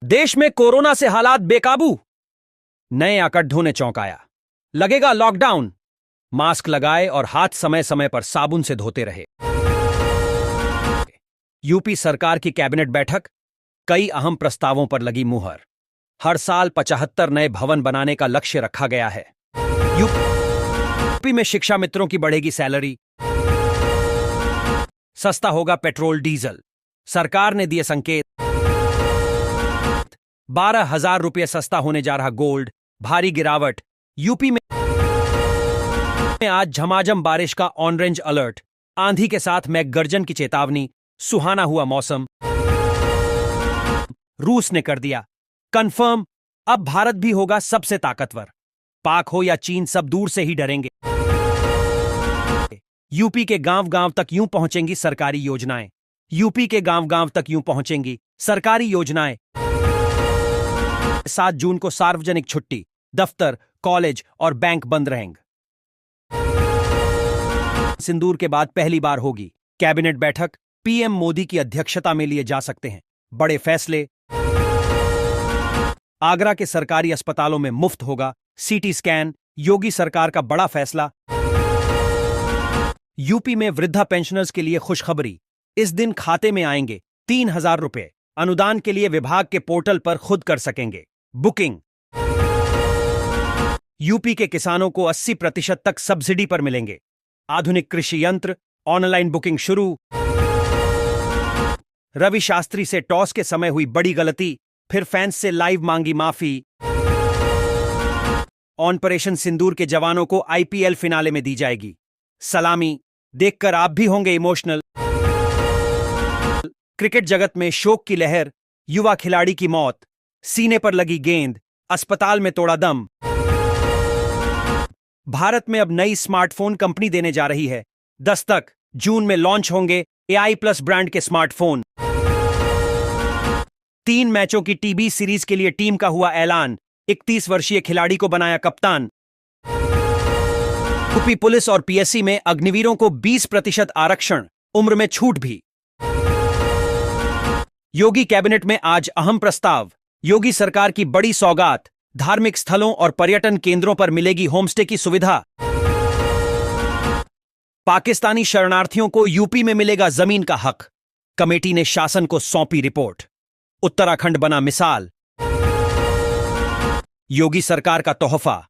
देश में कोरोना से हालात बेकाबू। नए आंकड़ों ने चौंकाया। लगेगा लॉकडाउन। मास्क लगाए और हाथ समय समय पर साबुन से धोते रहे। यूपी सरकार की कैबिनेट बैठक। कई अहम प्रस्तावों पर लगी मुहर। हर साल 75 नए भवन बनाने का लक्ष्य रखा गया है। यूपी में शिक्षा मित्रों की बढ़ेगी सैलरी। सस्ता होगा पेट्रोल डीजल। सरकार ने दिए संकेत। 12,000 रुपये सस्ता होने जा रहा गोल्ड। भारी गिरावट। यूपी में आज झमाझम बारिश का ऑरेंज अलर्ट। आंधी के साथ मेघगर्जन की चेतावनी। सुहाना हुआ मौसम। रूस ने कर दिया कंफर्म, अब भारत भी होगा सबसे ताकतवर। पाक हो या चीन, सब दूर से ही डरेंगे। यूपी के गांव गांव तक यूं पहुंचेंगी सरकारी योजनाएं। यूपी के गांव गांव तक यूं पहुंचेंगी सरकारी योजनाएं। 7 जून को सार्वजनिक छुट्टी। दफ्तर, कॉलेज और बैंक बंद रहेंगे। सिंदूर के बाद पहली बार होगी कैबिनेट बैठक। पीएम मोदी की अध्यक्षता में लिए जा सकते हैं बड़े फैसले। आगरा के सरकारी अस्पतालों में मुफ्त होगा सीटी स्कैन। योगी सरकार का बड़ा फैसला। यूपी में वृद्धा पेंशनर्स के लिए खुशखबरी। इस दिन खाते में आएंगे 3,000 रुपए। अनुदान के लिए विभाग के पोर्टल पर खुद कर सकेंगे बुकिंग। यूपी के किसानों को 80% तक सब्सिडी पर मिलेंगे आधुनिक कृषि यंत्र। ऑनलाइन बुकिंग शुरू। रवि शास्त्री से टॉस के समय हुई बड़ी गलती, फिर फैंस से लाइव मांगी माफी। ऑपरेशन सिंदूर के जवानों को आईपीएल फिनाले में दी जाएगी सलामी। देखकर आप भी होंगे इमोशनल। क्रिकेट जगत में शोक की लहर। युवा खिलाड़ी की मौत। सीने पर लगी गेंद, अस्पताल में तोड़ा दम। भारत में अब नई स्मार्टफोन कंपनी देने जा रही है दस्तक। जून में लॉन्च होंगे AI प्लस ब्रांड के स्मार्टफोन। 3 मैचों की टीबी सीरीज के लिए टीम का हुआ ऐलान। 31 वर्षीय खिलाड़ी को बनाया कप्तान। यूपी पुलिस और पीएससी में अग्निवीरों को 20% आरक्षण, उम्र में छूट भी। योगी कैबिनेट में आज अहम प्रस्ताव। योगी सरकार की बड़ी सौगात। धार्मिक स्थलों और पर्यटन केंद्रों पर मिलेगी होमस्टे की सुविधा। पाकिस्तानी शरणार्थियों को यूपी में मिलेगा जमीन का हक। कमेटी ने शासन को सौंपी रिपोर्ट। उत्तराखंड बना मिसाल। योगी सरकार का तोहफा।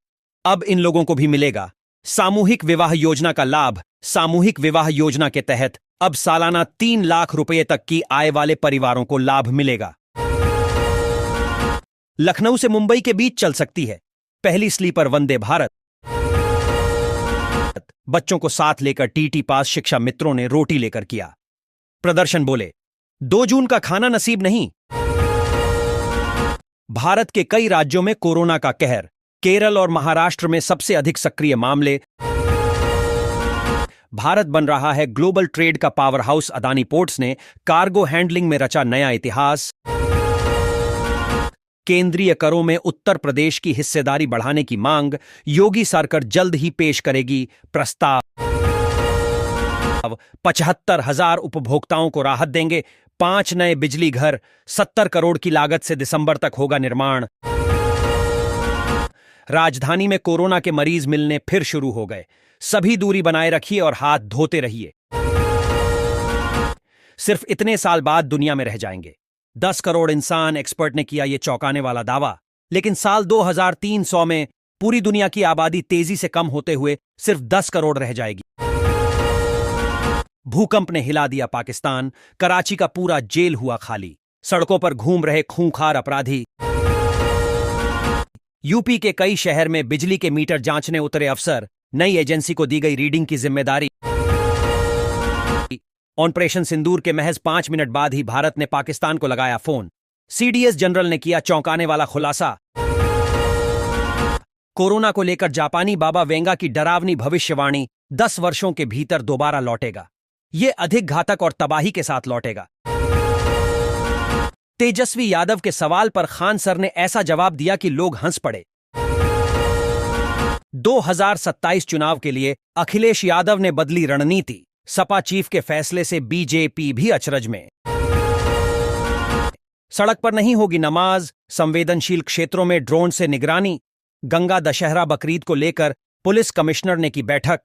अब इन लोगों को भी मिलेगा सामूहिक विवाह योजना का लाभ। सामूहिक विवाह योजना के तहत अब सालाना 3 लाख रुपए तक की आय वाले परिवारों को लाभ मिलेगा। लखनऊ से मुंबई के बीच चल सकती है पहली स्लीपर वंदे भारत। बच्चों को साथ लेकर टीटी पास शिक्षा मित्रों ने रोटी लेकर किया प्रदर्शन। बोले 2 जून का खाना नसीब नहीं। भारत के कई राज्यों में कोरोना का कहर। केरल और महाराष्ट्र में सबसे अधिक सक्रिय मामले। भारत बन रहा है ग्लोबल ट्रेड का पावर हाउस। अदानी पोर्ट्स ने कार्गो हैंडलिंग में रचा नया इतिहास। केंद्रीय करों में उत्तर प्रदेश की हिस्सेदारी बढ़ाने की मांग। योगी सरकार जल्द ही पेश करेगी प्रस्ताव। 75,000 उपभोक्ताओं को राहत देंगे 5 नए बिजली घर। 70 करोड़ की लागत से दिसंबर तक होगा निर्माण। राजधानी में कोरोना के मरीज मिलने फिर शुरू हो गए। सभी दूरी बनाए रखिए और हाथ धोते रहिए। सिर्फ इतने साल बाद दुनिया में रह जाएंगे 10 करोड़ इंसान। एक्सपर्ट ने किया यह चौंकाने वाला दावा। लेकिन साल 2300 में पूरी दुनिया की आबादी तेजी से कम होते हुए सिर्फ 10 करोड़ रह जाएगी। भूकंप ने हिला दिया पाकिस्तान। कराची का पूरा जेल हुआ खाली। सड़कों पर घूम रहे खूंखार अपराधी। यूपी के कई शहर में बिजली के मीटर जांचने उतरे अफसर। नई एजेंसी को दी गई रीडिंग की जिम्मेदारी। ऑपरेशन सिंदूर के महज 5 मिनट बाद ही भारत ने पाकिस्तान को लगाया फोन। सीडीएस जनरल ने किया चौंकाने वाला खुलासा। कोरोना को लेकर जापानी बाबा वेंगा की डरावनी भविष्यवाणी। 10 वर्षों के भीतर दोबारा लौटेगा। यह अधिक घातक और तबाही के साथ लौटेगा। तेजस्वी यादव के सवाल पर खान सर ने ऐसा जवाब दिया कि लोग हंस पड़े। 2027 चुनाव के लिए अखिलेश यादव ने बदली रणनीति। सपा चीफ के फैसले से बीजेपी भी अचरज में। सड़क पर नहीं होगी नमाज, संवेदनशील क्षेत्रों में ड्रोन से निगरानी। गंगा दशहरा बकरीद को लेकर पुलिस कमिश्नर ने की बैठक।